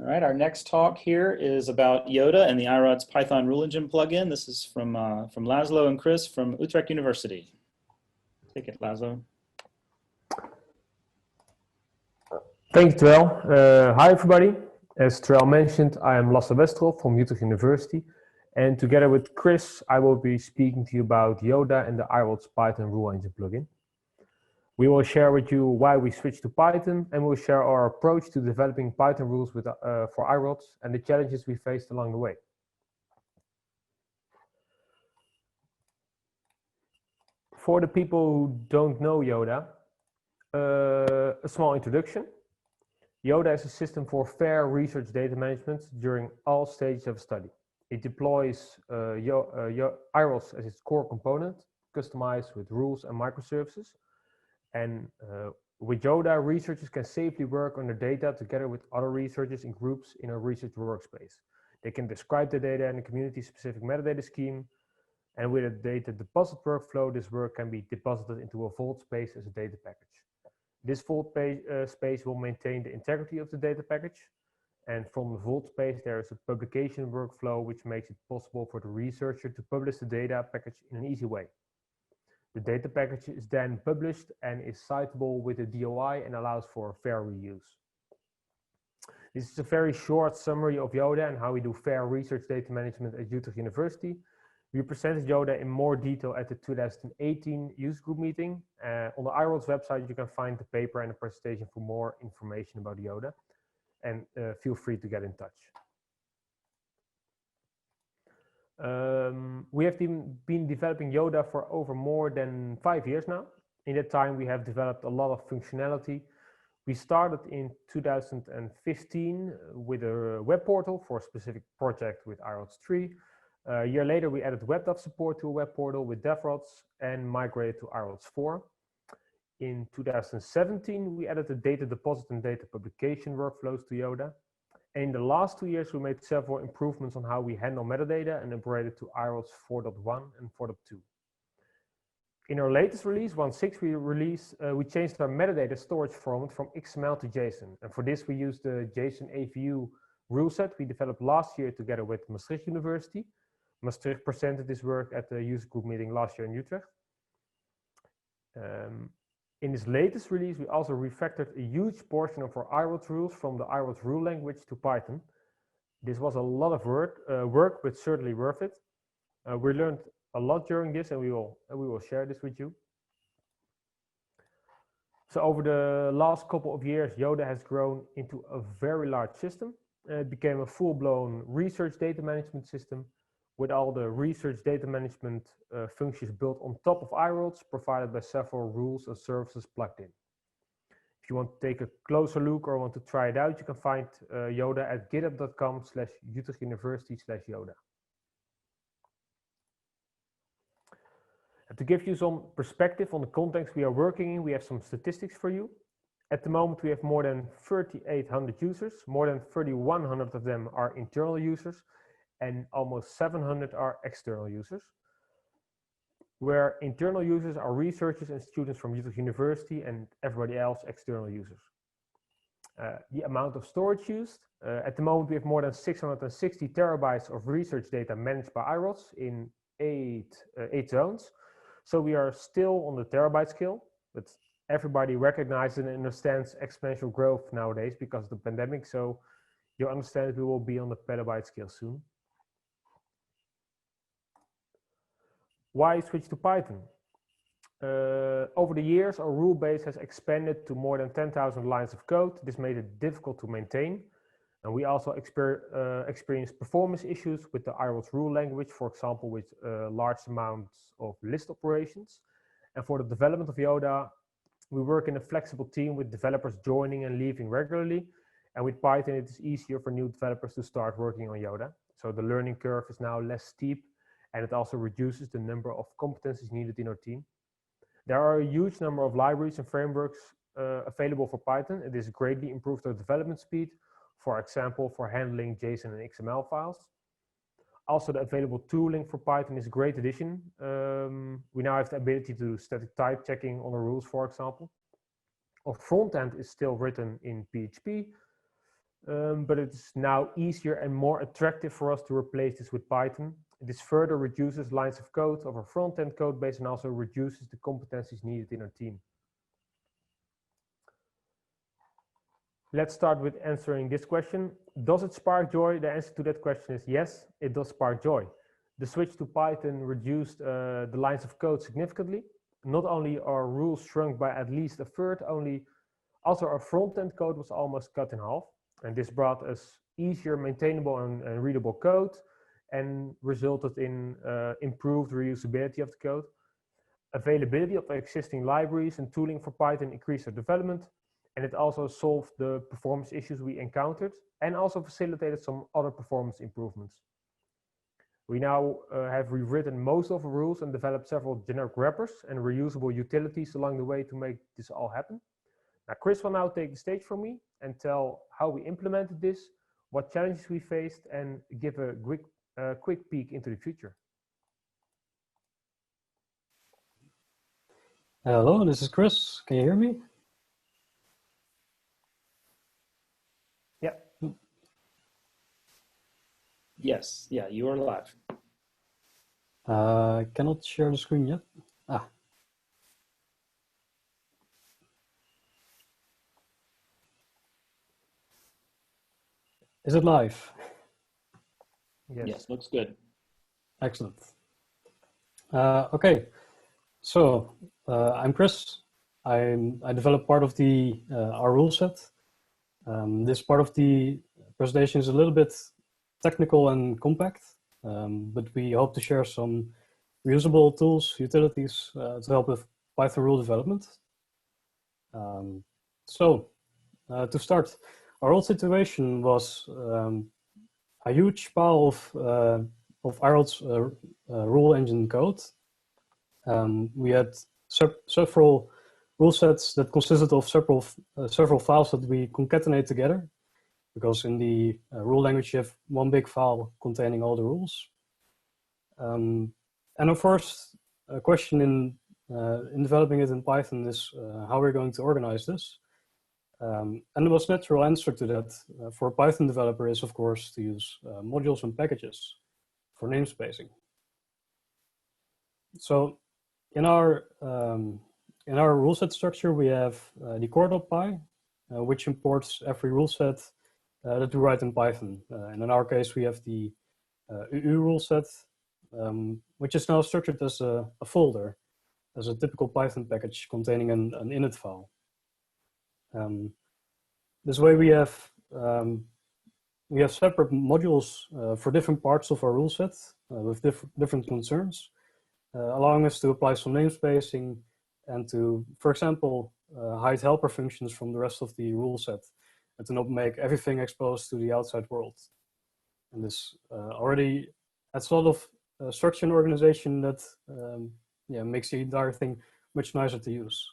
right, our next talk here is about Yoda and the iRODS Python rule engine plugin. This is from Lazlo and Chris from Utrecht University. Take it, Lazlo. Thank you, Terrell. Hi, everybody. As Terrell mentioned, I am Lazlo Westerhof from Utrecht University. And together with Chris, I will be speaking to you about Yoda and the iRODS Python rule engine plugin. We will share with you why we switched to Python, and we'll share our approach to developing Python rules for iRODS and the challenges we faced along the way. For the people who don't know Yoda, a small introduction. Yoda is a system for fair research data management during all stages of a study. It deploys iRODS as its core component, customized with rules and microservices. And with Yoda, researchers can safely work on their data together with other researchers in groups in a research workspace. They can describe the data in a community-specific metadata scheme. And with a data deposit workflow, this work can be deposited into a vault space as a data package. This vault space will maintain the integrity of the data package. And from the vault space, there is a publication workflow which makes it possible for the researcher to publish the data package in an easy way. The data package is then published and is citable with a DOI and allows for fair reuse. This is a very short summary of Yoda and how we do fair research data management at Utrecht University. We presented Yoda in more detail at the 2018 user group meeting. On the iRODS website, you can find the paper and the presentation for more information about Yoda. And feel free to get in touch. We have been developing Yoda for over more than 5 years now. In that time, we have developed a lot of functionality. We started in 2015 with a web portal for a specific project with iRODS 3. A year later, we added WebDAV support to a web portal with DevRODS and migrated to iRODS 4. In 2017, we added the data deposit and data publication workflows to Yoda. And in the last 2 years, we made several improvements on how we handle metadata and upgraded to iRODS 4.1 and 4.2. In our latest release, 1.6, we changed our metadata storage format from XML to JSON. And for this, we used the JSON AVU rule set we developed last year together with Maastricht University. Maastricht presented this work at the user group meeting last year in Utrecht. In this latest release, we also refactored a huge portion of our iRODS rules from the iRODS rule language to Python. This was a lot of work, but certainly worth it. We learned a lot during this, and we will share this with you. So over the last couple of years, Yoda has grown into a very large system. It became a full-blown research data management system with all the research data management functions built on top of iRODS, provided by several rules and services plugged in. If you want to take a closer look or want to try it out, you can find Yoda at github.com/UtrechtUniversity/Yoda. And to give you some perspective on the context we are working in, we have some statistics for you. At the moment, we have more than 3,800 users. More than 3,100 of them are internal users, and almost 700 are external users, where internal users are researchers and students from Utrecht University and everybody else external users. The amount of storage used, at the moment we have more than 660 terabytes of research data managed by iRODS in eight zones. So we are still on the terabyte scale, but everybody recognizes and understands exponential growth nowadays because of the pandemic. So you understand we will be on the petabyte scale soon. Why switch to Python? Over the years, our rule base has expanded to more than 10,000 lines of code. This made it difficult to maintain. And we also experienced performance issues with the iRODS rule language, for example, with large amounts of list operations. And for the development of Yoda, we work in a flexible team with developers joining and leaving regularly. And with Python, it is easier for new developers to start working on Yoda. So the learning curve is now less steep, and it also reduces the number of competencies needed in our team. There are a huge number of libraries and frameworks available for Python. It has greatly improved our development speed, for example, for handling JSON and XML files. Also, the available tooling for Python is a great addition. We now have the ability to do static type checking on the rules, for example. Our front end is still written in PHP. but it's now easier and more attractive for us to replace this with Python. This further reduces lines of code of our front-end code base and also reduces the competencies needed in our team. Let's start with answering this question. Does it spark joy? The answer to that question is yes, it does spark joy. The switch to Python reduced the lines of code significantly. Not only are rules shrunk by at least a third, also our front-end code was almost cut in half. And this brought us easier maintainable and readable code and resulted in improved reusability of the code. Availability of existing libraries and tooling for Python increased our development, and it also solved the performance issues we encountered and also facilitated some other performance improvements. We now have rewritten most of the rules and developed several generic wrappers and reusable utilities along the way to make this all happen. Now, Chris will now take the stage for me and tell how we implemented this, what challenges we faced, and give a quick peek into the future. Hello, this is Chris. Can you hear me? Yeah. Yes, yeah, you are live. I cannot share the screen yet. Is it live? Yes, looks good. Excellent. Okay, so I'm Chris. I developed part of the our rule set. This part of the presentation is a little bit technical and compact, but we hope to share some reusable tools, utilities to help with Python rule development. To start, our old situation was a huge pile of iRODS rule engine code. We had several rule sets that consisted of several files that we concatenate together, because in the rule language you have one big file containing all the rules. And of course, a question in developing it in Python is how we're going to organize this. And the most natural answer to that for a Python developer is, of course, to use modules and packages for namespacing. So in our rule set structure, we have the core.py, which imports every rule set that we write in Python. And in our case, we have the UU rule set, which is now structured as a folder, as a typical Python package containing an init file. This way we have separate modules for different parts of our rule set with different concerns, allowing us to apply some namespacing and to, for example, hide helper functions from the rest of the rule set and to not make everything exposed to the outside world. And this already adds a lot of structure and organization that makes the entire thing much nicer to use.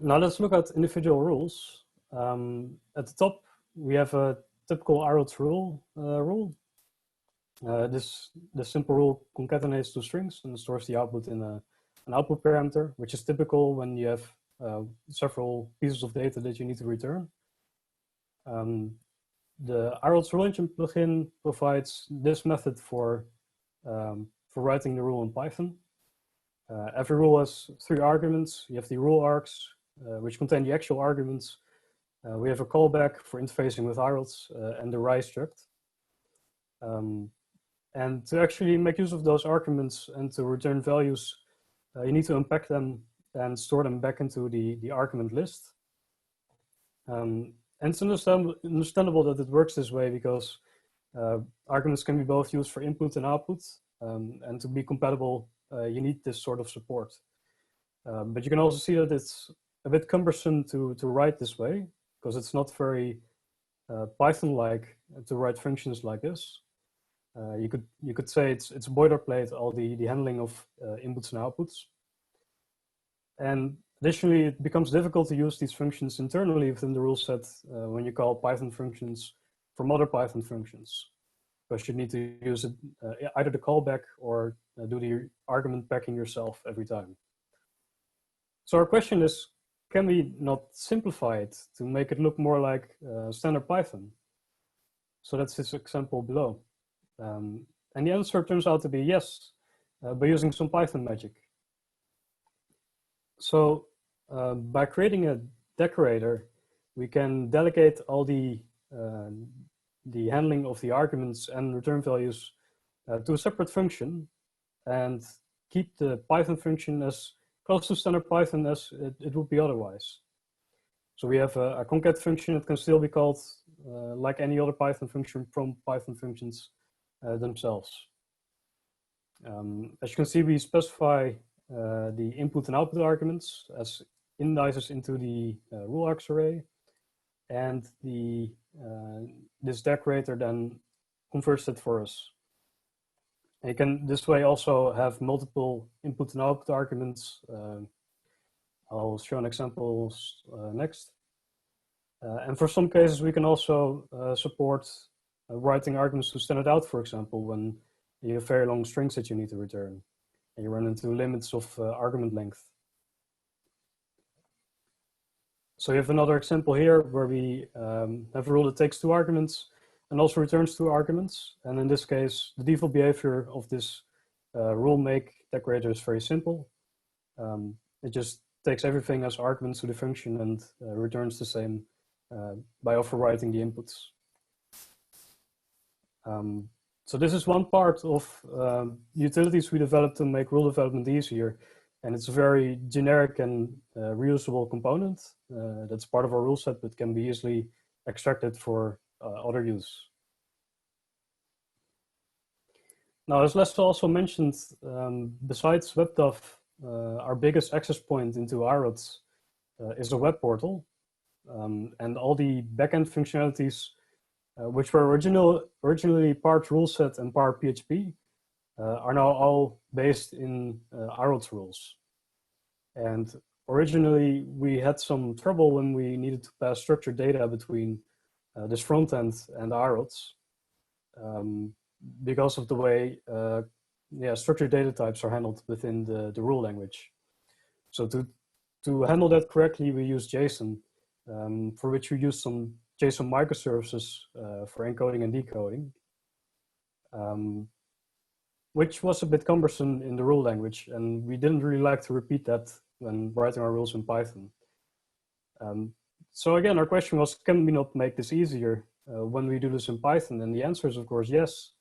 Now let's look at individual rules. At the top, we have a typical iRODS rule. This simple rule concatenates two strings and stores the output in an output parameter, which is typical when you have several pieces of data that you need to return. The iRODS rule engine plugin provides this method for writing the rule in Python. Every rule has 3 arguments. You have the rule args, which contain the actual arguments. We have a callback for interfacing with iRODS and the rise struct. And to actually make use of those arguments and to return values, you need to unpack them and store them back into the argument list. And it's understandable that it works this way because arguments can be both used for input and output. And to be compatible, you need this sort of support. But you can also see that it's a bit cumbersome to write this way because it's not very Python-like to write functions like this. You could say it's boilerplate, all the handling of inputs and outputs. And additionally, it becomes difficult to use these functions internally within the rule set when you call Python functions from other Python functions, because you need to use it, either the callback or do the argument packing yourself every time. So our question is, can we not simplify it to make it look more like standard Python? So that's this example below. And the answer turns out to be yes, by using some Python magic. So by creating a decorator, we can delegate all the handling of the arguments and return values to a separate function and keep the Python function as close to standard Python as it would be otherwise. So we have a concat function that can still be called like any other Python function from Python functions themselves. As you can see, we specify the input and output arguments as indices into the rule args array, and this decorator then converts it for us. And you can this way also have multiple input and output arguments. I'll show an example next. And for some cases, we can also support writing arguments to standard out, for example, when you have very long strings that you need to return and you run into limits of argument length. So you have another example here where we have a rule that takes 2 arguments and also returns 2 arguments. And in this case, the default behavior of this rule make decorator is very simple. It just takes everything as arguments to the function and returns the same by overwriting the inputs. So this is one part of utilities we developed to make rule development easier. And it's a very generic and reusable component that's part of our rule set, but can be easily extracted for other use. Now, as Lazlo also mentioned, besides WebDAV, our biggest access point into iRODS is a web portal. And all the backend functionalities, which were originally part rule set and part PHP, are now all based in iRODS rules. And originally, we had some trouble when we needed to pass structured data between this front end and iRODS because of the way structured data types are handled within the rule language. So to handle that correctly, we use JSON, for which we use some JSON microservices for encoding and decoding, which was a bit cumbersome in the rule language, and we didn't really like to repeat that when writing our rules in Python. So again, our question was, can we not make this easier when we do this in Python? And the answer is, of course, yes,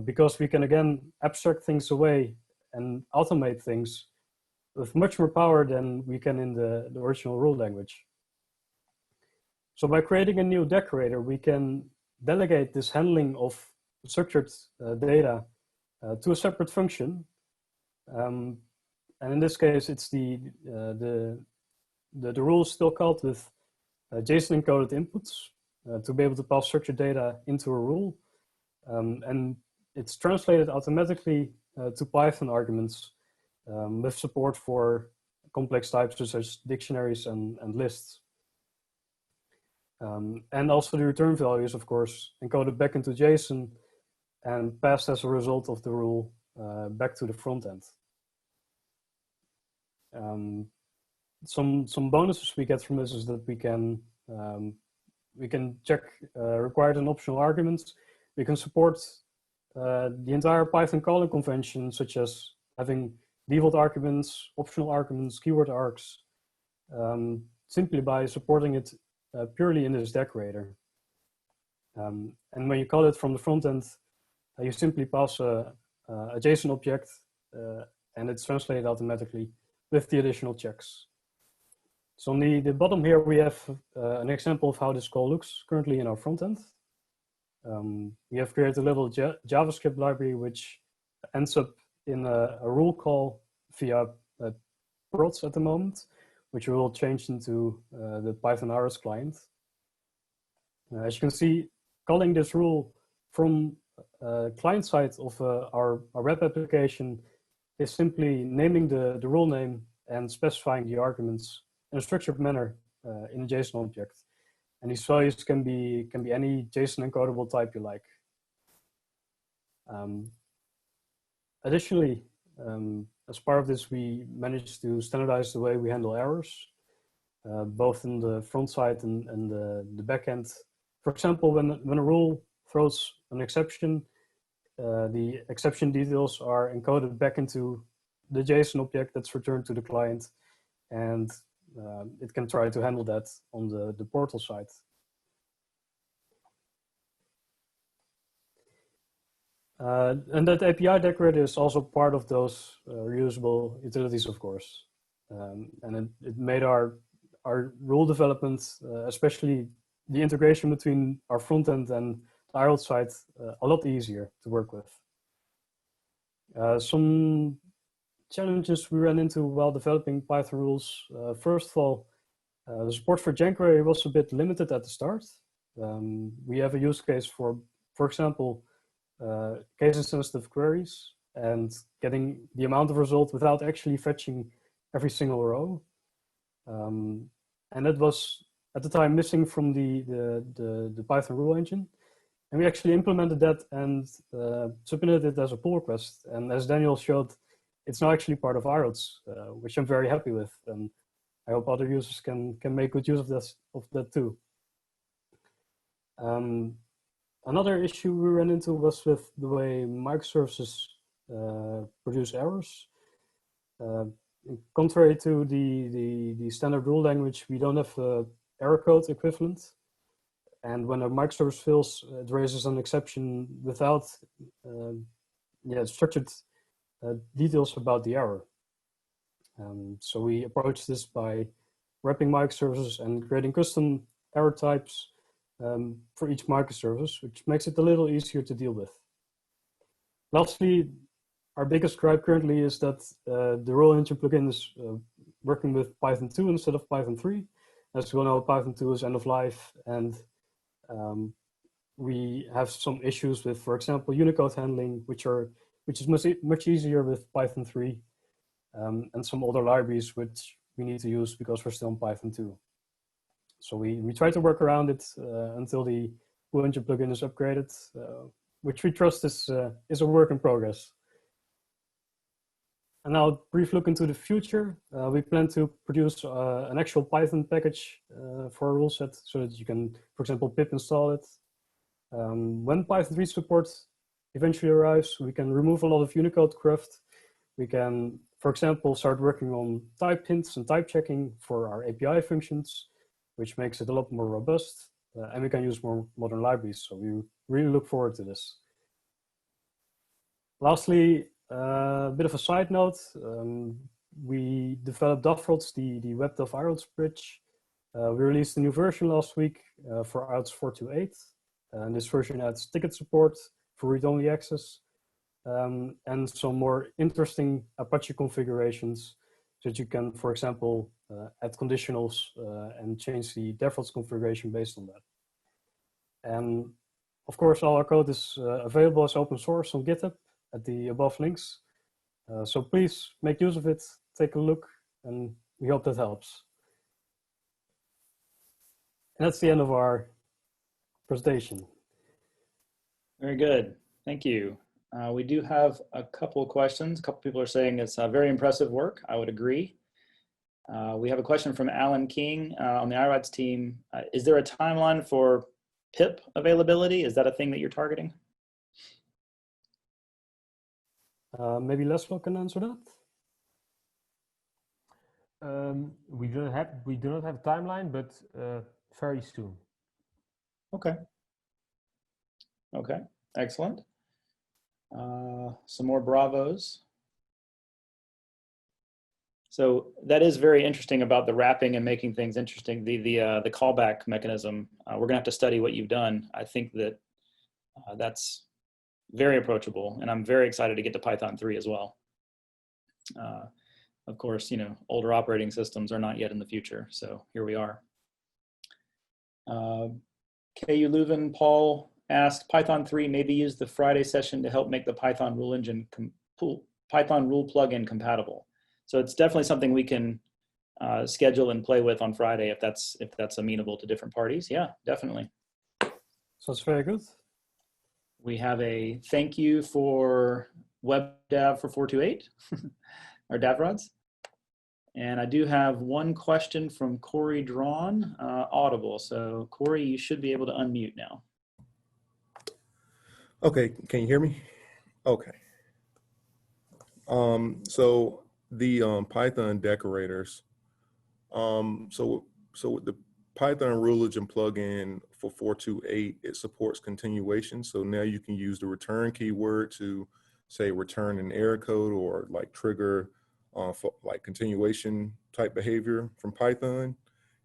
because we can, again, abstract things away and automate things with much more power than we can in the original rule language. So by creating a new decorator, we can delegate this handling of structured data to a separate function. And in this case, it's the rule is still called with JSON encoded inputs to be able to pass structured data into a rule. And it's translated automatically to Python arguments with support for complex types such as dictionaries and lists. And also the return values, of course, encoded back into JSON and passed as a result of the rule back to the front end. Some bonuses we get from this is that we can check required and optional arguments. We can support the entire Python calling convention, such as having default arguments, optional arguments, keyword args, simply by supporting it purely in this decorator. And when you call it from the front end, you simply pass a JSON object and it's translated automatically with the additional checks. So on the bottom here, we have an example of how this call looks currently in our front end. We have created a little JavaScript library which ends up in a rule call via prods at the moment, which we will change into the Python iRODS client. As you can see, calling this rule from client side of our web application is simply naming the rule name and specifying the arguments in a structured manner in a JSON object. And these values can be any JSON encodable type you like. Additionally, as part of this, we managed to standardize the way we handle errors. both in the front side and the back end. For example, when a rule throws an exception, the exception details are encoded back into the JSON object that's returned to the client, and it can try to handle that on the portal side. And that API decorator is also part of those reusable utilities, of course. And it made our rule development, especially the integration between our front end and the iRODS side, a lot easier to work with. Some challenges we ran into while developing Python rules. First of all, the support for jQuery was a bit limited at the start. We have a use case for example, case-sensitive queries and getting the amount of result without actually fetching every single row. And that was at the time missing from the Python rule engine. And we actually implemented that and submitted it as a pull request. And as Daniel showed, it's now actually part of iRODS, which I'm very happy with. And I hope other users can make good use of that too. Another issue we ran into was with the way microservices produce errors. Contrary to the standard rule language, we don't have an error code equivalent. And when a microservice fails, it raises an exception without structured details about the error. So we approach this by wrapping microservices and creating custom error types for each microservice, which makes it a little easier to deal with. Lastly, our biggest gripe currently is that the rule engine plugin is working with Python 2 instead of Python 3. As we all know, Python 2 is end of life, and we have some issues with, for example, Unicode handling, which is much easier with Python 3, and some other libraries which we need to use because we're still in Python 2. So we try to work around it until the rule engine plugin is upgraded, which we trust is a work in progress. And now a brief look into the future. We plan to produce an actual Python package for a rule set so that you can, for example, pip install it. When Python 3 support eventually arrives, we can remove a lot of Unicode cruft. We can, for example, start working on type hints and type checking for our API functions, which makes it a lot more robust. And we can use more modern libraries. So we really look forward to this. Lastly, a bit of a side note, we developed DAFRODS, the WebDAV iRODS bridge. We released a new version last week for iRODS 4.2.8. And this version adds ticket support for read-only access and some more interesting Apache configurations so that you can, for example, add conditionals and change the DAFRODS configuration based on that. And of course, all our code is available as open source on GitHub at the above links. So please make use of it, take a look, and we hope that helps. And that's the end of our presentation. Very good. Thank you. We do have a couple of questions. A couple people are saying it's very impressive work. I would agree. We have a question from Alan King on the iRODS team. Is there a timeline for pip availability? Is that a thing that you're targeting? Maybe Lazlo can answer that. We do not have a timeline, but very soon. Okay. Okay, excellent. Some more bravos. So that is very interesting about the wrapping and making things interesting. The callback mechanism. We're gonna have to study what you've done. I think that that's very approachable, and I'm very excited to get to Python 3 as well. Of course, you know, older operating systems are not yet in the future, so here we are. KU Leuven, Paul asked, Python 3 maybe use the Friday session to help make the Python rule engine Python rule plugin compatible. So it's definitely something we can schedule and play with on Friday if that's amenable to different parties. Yeah, definitely. Sounds very good. We have a thank you for WebDAV for 4.2.8, or DAVRODS. And I do have one question from Corey Drawn, audible. So Corey, you should be able to unmute now. Okay, can you hear me? Okay. So the Python decorators. So with the Python Rulegion plugin for 428, it supports continuation. So now you can use the return keyword to say return an error code or like trigger for like continuation type behavior from Python.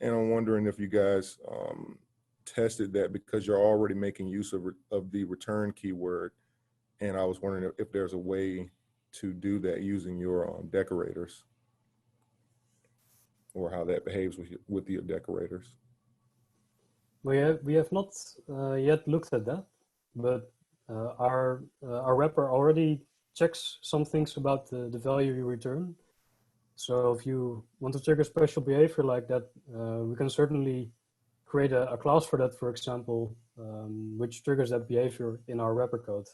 And I'm wondering if you guys tested that because you're already making use of the return keyword. And I was wondering if there's a way to do that using your decorators, or how that behaves with your decorators. We have not yet looked at that, but our wrapper already checks some things about the value you return. So if you want to trigger special behavior like that, we can certainly create a class for that, for example, which triggers that behavior in our wrapper code.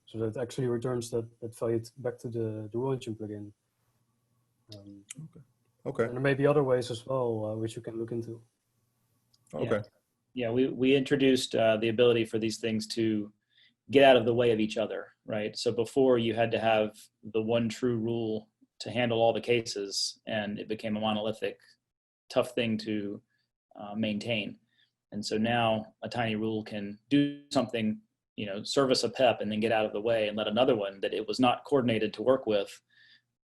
So that actually returns that value back to the Rulegion plugin. Okay. And there may be other ways as well, which you can look into. Okay. Yeah, we introduced the ability for these things to get out of the way of each other, right? So before you had to have the one true rule to handle all the cases, and it became a monolithic, tough thing to maintain. And so now a tiny rule can do something, you know, service a PEP and then get out of the way and let another one that it was not coordinated to work with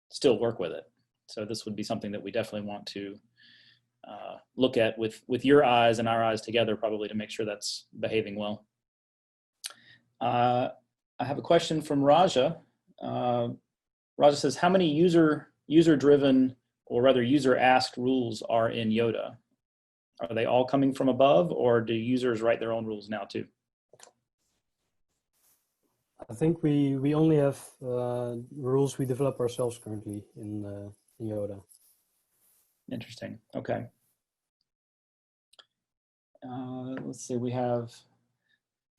still work with it. So this would be something that we definitely want to look at with your eyes and our eyes together, probably, to make sure that's behaving well. I have a question from Raja. Raja says, how many user-driven, or rather user-asked rules are in Yoda? Are they all coming from above, or do users write their own rules now too? I think we only have rules we develop ourselves currently in Yoda. Interesting. Okay. Let's see, we have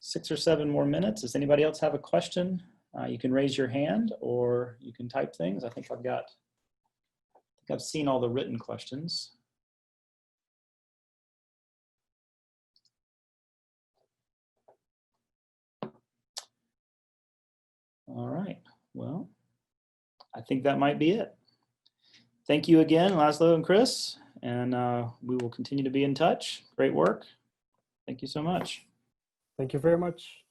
6 or 7 more minutes. Does anybody else have a question? You can raise your hand or you can type things. I think I've seen all the written questions. All right, well, I think that might be it. Thank you again, Lazlo and Chris, and we will continue to be in touch. Great work. Thank you so much. Thank you very much.